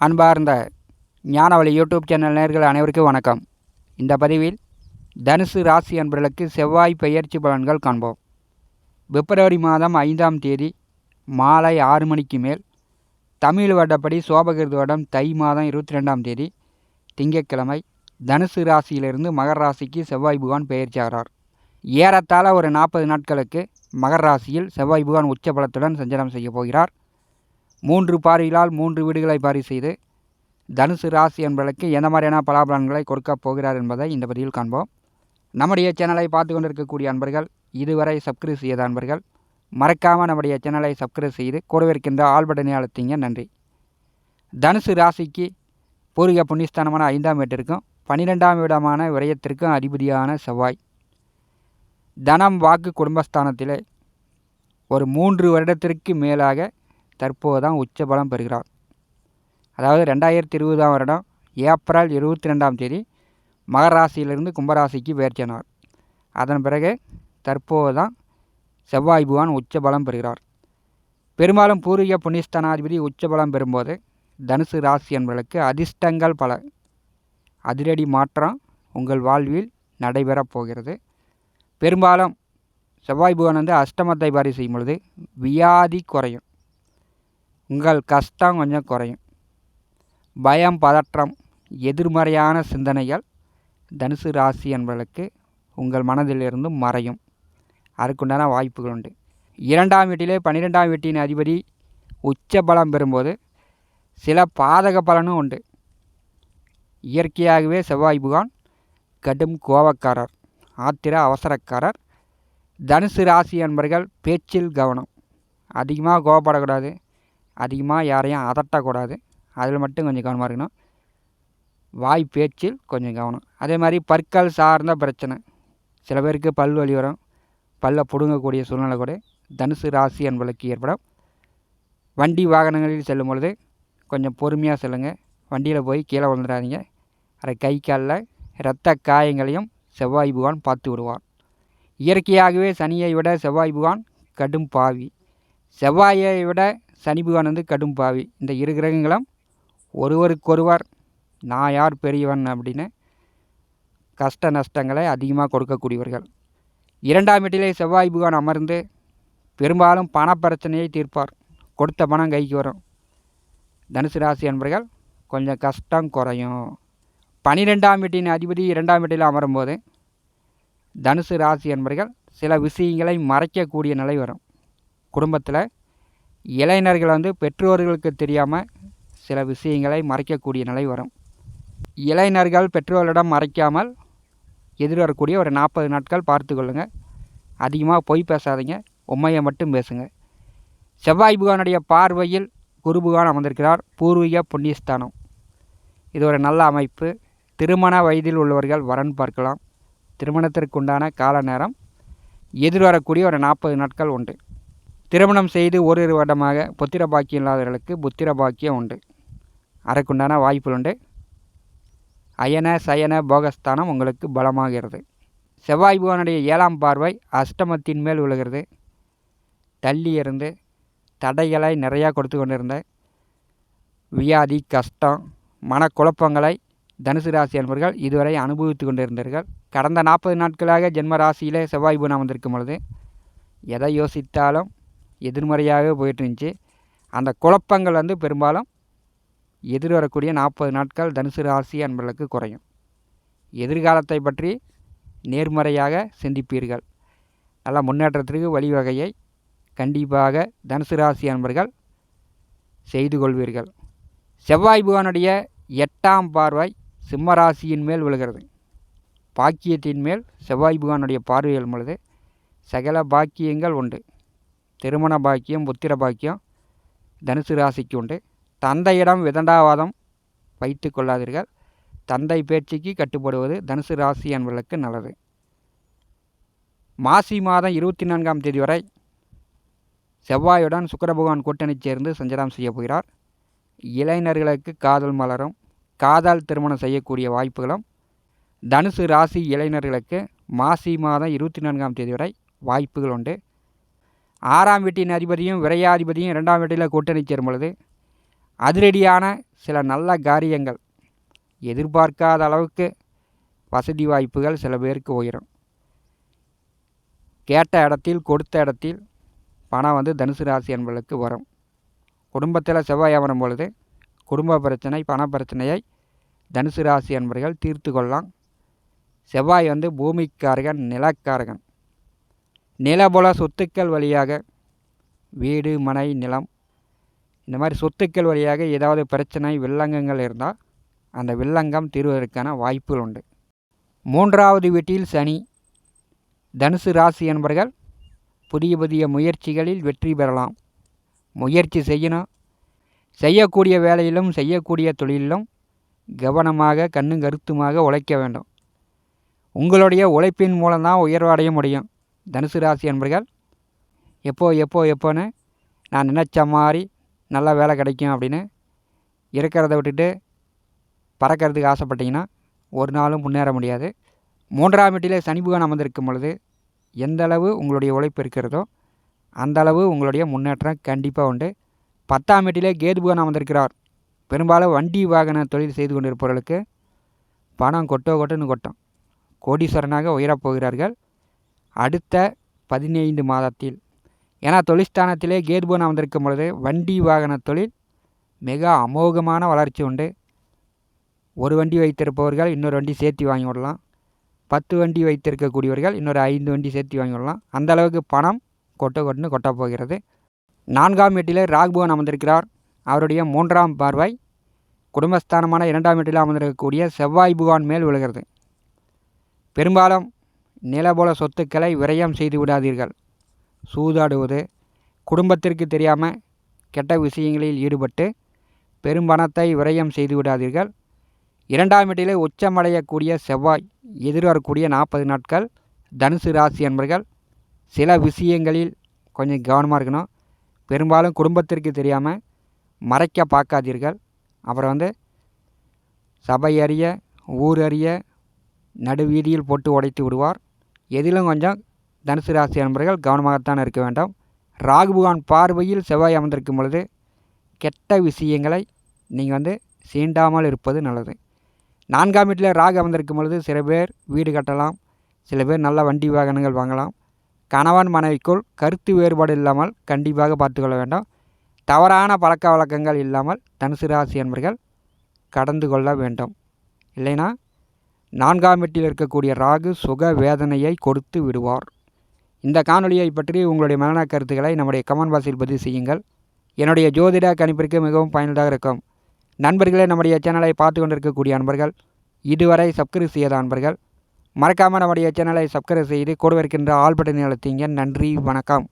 அன்பார்ந்த ஞானவழி YouTube channel நேயர்கள் அனைவருக்கும் வணக்கம். இந்த பதிவில் தனுசு ராசி அன்பர்களுக்கு செவ்வாய் பெயர்ச்சி பலன்கள் காண்போம். பிப்ரவரி மாதம் 5ஆம் தேதி மாலை 6 மணிக்கு மேல் தமிழ் வருடப்படி சோபகிருது வருடம் தை மாதம் 22ஆம் தேதி திங்கட்கிழமை தனுசு ராசியிலிருந்து மகர ராசிக்கு செவ்வாய் பகவான் பெயர்ச்சி ஆகிறார். ஏறத்தாழ ஒரு 40 நாட்களுக்கு மகர ராசியில் செவ்வாய் பகவான் உச்ச பலத்துடன் சஞ்சாரம் செய்ய போகிறார். 3 பார்வைகளால் 3 வீடுகளை பார்வை செய்து தனுசு ராசி என்பதற்கு எந்த மாதிரியான பலாபலன்களை கொடுக்கப் போகிறார் என்பதை இந்த பதிவில் காண்போம். நம்முடைய சேனலை பார்த்து கொண்டிருக்கக்கூடிய அன்பர்கள், இதுவரை சப்ஸ்கிரைப் செய்யாத அன்பர்கள் மறக்காமல் நம்முடைய சேனலை சப்ஸ்கிரைப் செய்து கூடவே இருக்கின்ற ஆல் பட்டனை அழுத்திங்க. நன்றி. தனுசு ராசிக்கு பூர்வீக புண்ணியஸ்தானமான 5ஆம் வீட்டிற்கும் 12ஆம் இடமான விரயத்திற்கும் அதிபதியான செவ்வாய் தனம் வாக்கு குடும்பஸ்தானத்திலே ஒரு 3 வருடத்திற்கு மேலாக தற்போது தான் உச்சபலம் பெறுகிறார். அதாவது 2020ஆம் வருடம் ஏப்ரல் 22ஆம் தேதி மகர ராசியிலிருந்து கும்பராசிக்கு பெயர்ச்சியானார். அதன் பிறகு தற்போது தான் செவ்வாய் பகவான் உச்சபலம் பெறுகிறார். பெரும்பாலும் பூர்வீக புண்ணியஸ்தானாதிபதி உச்சபலம் பெறும்போது தனுசு ராசி என்பவர்களுக்கு அதிர்ஷ்டங்கள் பல, அதிரடி மாற்றம் உங்கள் வாழ்வில் நடைபெறப் போகிறது. பெரும்பாலும் செவ்வாய் பகவான் அஷ்டமத்தை பாரி செய்யும் பொழுது வியாதி குறையும், உங்கள் கஷ்டம் கொஞ்சம் குறையும், பயம் பதற்றம் எதிர்மறையான சிந்தனைகள் தனுசு ராசி என்பவர்களுக்கு உங்கள் மனதிலிருந்து மறையும். அதுக்குண்டான வாய்ப்புகள் உண்டு. 2ஆம் வீட்டிலே 12ஆம் வீட்டின் அதிபதி உச்ச பலம் பெறும்போது சில பாதக பலனும் உண்டு. இயற்கையாகவே செவ்வாய் பகவான் கடும் கோபக்காரர், ஆத்திர அவசரக்காரர். தனுசு ராசி என்பர்கள் பேச்சில் கவனம், அதிகமாக கோபப்படக்கூடாது, அதிகமாக யாரையும் அதட்டக்கூடாது, அதில் மட்டும் கொஞ்சம் கவனமாக இருக்கணும். வாய் பேச்சில் கொஞ்சம் கவனம். அதே மாதிரி பற்கள் சார்ந்த பிரச்சனை, சில பேருக்கு பல் வலி வரும், பல்லை பிடுங்கக்கூடிய சூழ்நிலை கூட தனுசு ராசி என்பதற்கு ஏற்படும். வண்டி வாகனங்களில் செல்லும் பொழுது கொஞ்சம் பொறுமையாக செல்லுங்கள். வண்டியில் போய் கீழே விழுந்துடாதீங்க. அதை கை காலில் இரத்த காயங்களையும் செவ்வாய் பகவான் பார்த்து விடுவார். இயற்கையாகவே சனியை விட செவ்வாய் பகவான் கடும் பாவி, செவ்வாயை விட சனி பகவான் கடும் பாவி. இந்த இரு கிரகங்களும் ஒருவருக்கொருவர் நான் யார் பெரியவன் அப்படின்னு கஷ்ட நஷ்டங்களை அதிகமாக கொடுக்கக்கூடியவர்கள். 2ஆம் வீட்டிலே செவ்வாய் பகவான் அமர்ந்து பெரும்பாலும் பணப்பிரச்சனையை தீர்ப்பார். கொடுத்த பணம் கைக்கு வரும். தனுசு ராசி என்பர்கள் கொஞ்சம் கஷ்டம் குறையும். 12ஆம் வீட்டின் அதிபதி 2ஆம் வீட்டில் அமரும்போது தனுசு ராசி என்பர்கள் சில விஷயங்களை மறைக்கக்கூடிய நிலை வரும். குடும்பத்தில் இளைஞர்கள் பெற்றோர்களுக்கு தெரியாமல் சில விஷயங்களை மறைக்கக்கூடிய நிலை வரும். இளைஞர்கள் பெற்றோர்களிடம் மறைக்காமல் எதிர்வரக்கூடிய ஒரு 40 நாட்கள் பார்த்து கொள்ளுங்கள். அதிகமாக பொய் பேசாதீங்க, உண்மையை மட்டும் பேசுங்க. செவ்வாய் பகவானுடைய பார்வையில் குரு பகவான் அமர்ந்திருக்கிறார். பூர்வீக புண்ணியஸ்தானம், இது ஒரு நல்ல அமைப்பு. திருமண வயதில் உள்ளவர்கள் வரன் பார்க்கலாம். திருமணத்திற்குண்டான கால நேரம் எதிர்வரக்கூடிய ஒரு 40 நாட்கள் உண்டு. திருமணம் செய்து ஒரு வருடமாக புத்திர பாக்கியம் இல்லாதவர்களுக்கு புத்திர பாக்கியம் உண்டு. அதற்குண்டான வாய்ப்புகள் உண்டு. அயன சயன போகஸ்தானம் உங்களுக்கு பலமாகிறது. செவ்வாய் பகவானுடைய 7ஆம் பார்வை அஷ்டமத்தின் மேல் விழுகிறது. தள்ளி இருந்து தடைகளை நிறையா கொடுத்து கொண்டிருந்த வியாதி, கஷ்டம், மனக்குழப்பங்களை தனுசு ராசி என்பவர்கள் இதுவரை அனுபவித்து கொண்டிருந்தீர்கள். கடந்த 40 நாட்களாக ஜென்ம ராசியிலே செவ்வாய் பகவான் வந்திருக்கும் பொழுது எதை யோசித்தாலும் எதிர்மறையாகவே போயிட்டு இருந்துச்சு. அந்த குழப்பங்கள் பெரும்பாலும் எதிர்வரக்கூடிய 40 நாட்கள் தனுசு ராசி என்பவர்களுக்கு குறையும். எதிர்காலத்தை பற்றி நேர்மறையாக சிந்திப்பீர்கள். நல்ல முன்னேற்றத்திற்கு வழிவகையை கண்டிப்பாக தனுசு ராசி என்பவர்கள் செய்து கொள்வீர்கள். செவ்வாய் பகவானுடைய 8ஆம் பார்வை சிம்ம ராசியின் மேல் விழுகிறது. பாக்கியத்தின் மேல் செவ்வாய் பகவானுடைய பார்வைகள் பொழுது சகல பாக்கியங்கள் உண்டு. திருமண பாக்கியம், புத்திர பாக்கியம் தனுசு ராசிக்கு உண்டு. தந்தையிடம் விதண்டாவாதம் வைத்து கொள்ளாதீர்கள். தந்தை பேச்சுக்கு கட்டுப்படுவது தனுசு ராசி என்பவர்களுக்கு நல்லது. மாசி மாதம் 24ஆம் தேதி வரை செவ்வாயுடன் சுக்கிர பகவான் கூட்டணி சேர்ந்து சஞ்சாரம் செய்ய போகிறார். இளைஞர்களுக்கு காதல் மலரும், காதல் திருமணம் செய்யக்கூடிய வாய்ப்புகளும் தனுசு ராசி இளைஞர்களுக்கு மாசி மாதம் 24ஆம் தேதி வரை வாய்ப்புகள் உண்டு. 6ஆம் வீட்டின் அதிபதியும் விரையாதிபதியும் 2ஆம் வீட்டில் கூட்டணி சேரும் பொழுது அதிரடியான சில நல்ல காரியங்கள், எதிர்பார்க்காத அளவுக்கு வசதி வாய்ப்புகள் சில பேருக்கு உயரும். கேட்ட இடத்தில் கொடுத்த இடத்தில் பணம் தனுசு ராசி என்பவர்களுக்கு வரும். குடும்பத்தில் செவ்வாய் அமரும் பொழுது குடும்ப பிரச்சனை, பண பிரச்சனையை தனுசு ராசி என்பவர்கள் தீர்த்து கொள்ளலாம். செவ்வாய் பூமிக்காரகன், நிலக்காரகன். நிலபுல சொத்துக்கள் வழியாக வீடு, மனை, நிலம் இந்த மாதிரி சொத்துக்கள் வழியாக ஏதாவது பிரச்சனை, வில்லங்கங்கள் இருந்தால் அந்த வில்லங்கம் தீர்வதற்கான வாய்ப்புகள் உண்டு. 3வது வீட்டில் சனி. தனுசு ராசி என்பவர்கள் புதிய புதிய முயற்சிகளில் வெற்றி பெறலாம். முயற்சி செய்யணும். செய்யக்கூடிய வேலையிலும் செய்யக்கூடிய தொழிலிலும் கவனமாக கண்ணும் கருத்துமாக உழைக்க வேண்டும். உங்களுடைய உழைப்பின் மூலம்தான் உயர்வடைய முடியும். தனுசு ராசி என்பவர்கள் எப்போன்னு நான் நினச்ச மாதிரி நல்ல வேலை கிடைக்கும் அப்படின்னு இருக்கிறத விட்டுட்டு பறக்கிறதுக்கு ஆசைப்பட்டீங்கன்னா ஒரு நாளும் முன்னேற முடியாது. 3ஆம் வீட்டிலே சனி பகவான் அமர்ந்திருக்கும் பொழுது எந்த அளவு உங்களுடைய உழைப்பு இருக்கிறதோ அந்த அளவு உங்களுடைய முன்னேற்றம் கண்டிப்பாக உண்டு. 10ஆம் வீட்டிலே கேது பகவான் அமர்ந்திருக்கிறார். பெரும்பாலும் வண்டி வாகன தொழில் செய்து கொண்டிருப்பவர்களுக்கு பணம் கொட்டுன்னு கொட்டும். கோடீஸ்வரனாக உயரப் போகிறார்கள் அடுத்த 15 மாதத்தில். ஏன்னா தொழிற்ஸ்தானத்திலே கேது பகவான் அமர்ந்திருக்கும் பொழுது வண்டி வாகன தொழில் மிக அமோகமான வளர்ச்சி உண்டு. ஒரு வண்டி வைத்திருப்பவர்கள் இன்னொரு வண்டி சேர்த்து வாங்கி விடலாம். 10 வண்டி வைத்திருக்கக்கூடியவர்கள் இன்னொரு 5 வண்டி சேர்த்து வாங்கி விடலாம். அந்த அளவுக்கு பணம் கொட்டுன்னு கொட்டப் போகிறது. 4ஆம் வீட்டிலே ராகு பகவான் அமர்ந்திருக்கிறார். அவருடைய 3ஆம் பார்வை குடும்பஸ்தானமான 2ஆம் வீட்டில் அமர்ந்திருக்கக்கூடிய செவ்வாய் பகவான் மேல் விழுகிறது. பெரும்பாலும் நிலபோல சொத்துக்களை விரயம் செய்து விடாதீர்கள். சூதாடுவது, குடும்பத்திற்கு தெரியாமல் கெட்ட விஷயங்களில் ஈடுபட்டு பெரும் பணத்தை விரயம் செய்து விடாதீர்கள். 2ஆம் வீட்டிலே உச்சமடையக்கூடிய செவ்வாய் எதிர்வரக்கூடிய 40 நாட்கள் தனுசு ராசி என்பவர்கள் சில விஷயங்களில் கொஞ்சம் கவனமாக இருக்கணும். பெரும்பாலும் குடும்பத்திற்கு தெரியாமல் மறைக்க பார்க்காதீர்கள். அப்புறம் சபை அறிய, ஊர் அறிய, நடுவீதியில் போட்டு உடைத்து விடுவார். எதிலும் கொஞ்சம் தனுசு ராசி என்பவர்கள் கவனமாகத்தான் இருக்க வேண்டும். ராகு பகவான் பார்வையில் செவ்வாய் அமர்ந்திருக்கும் பொழுது கெட்ட விஷயங்களை நீங்கள் சீண்டாமல் இருப்பது நல்லது. 4ஆம் வீட்டில் ராகு அமர்ந்திருக்கும் பொழுது சில பேர் வீடு கட்டலாம், சில பேர் நல்ல வண்டி வாகனங்கள் வாங்கலாம். கணவன் மனைவிக்குள் கருத்து வேறுபாடு இல்லாமல் கண்டிப்பாக பார்த்துக்கொள்ள வேண்டும். தவறான பழக்க வழக்கங்கள் இல்லாமல் தனுசு ராசி என்பவர்கள் கடந்து கொள்ள வேண்டும். இல்லைனா 4ஆம் வீட்டில் இருக்கக்கூடிய ராகு சுக வேதனையை கொடுத்து விடுவார். இந்த காணொலியை பற்றி உங்களுடைய மன கருத்துக்களை நம்முடைய கமெண்ட் பாக்ஸில் பதிவு செய்யுங்கள். என்னுடைய ஜோதிட கணிப்பிற்கு மிகவும் பயனுள்ளதாக இருக்கும். நண்பர்களே, நம்முடைய சேனலை பார்த்து கொண்டிருக்கக்கூடிய நண்பர்கள், இதுவரை சப்ஸ்கிரைப் செய்யாத நண்பர்கள் மறக்காமல் நம்முடைய சேனலை சப்ஸ்கிரைப் செய்து கூட இருக்கின்ற ஆல் பட்டனை அழுத்திங்க. நன்றி, வணக்கம்.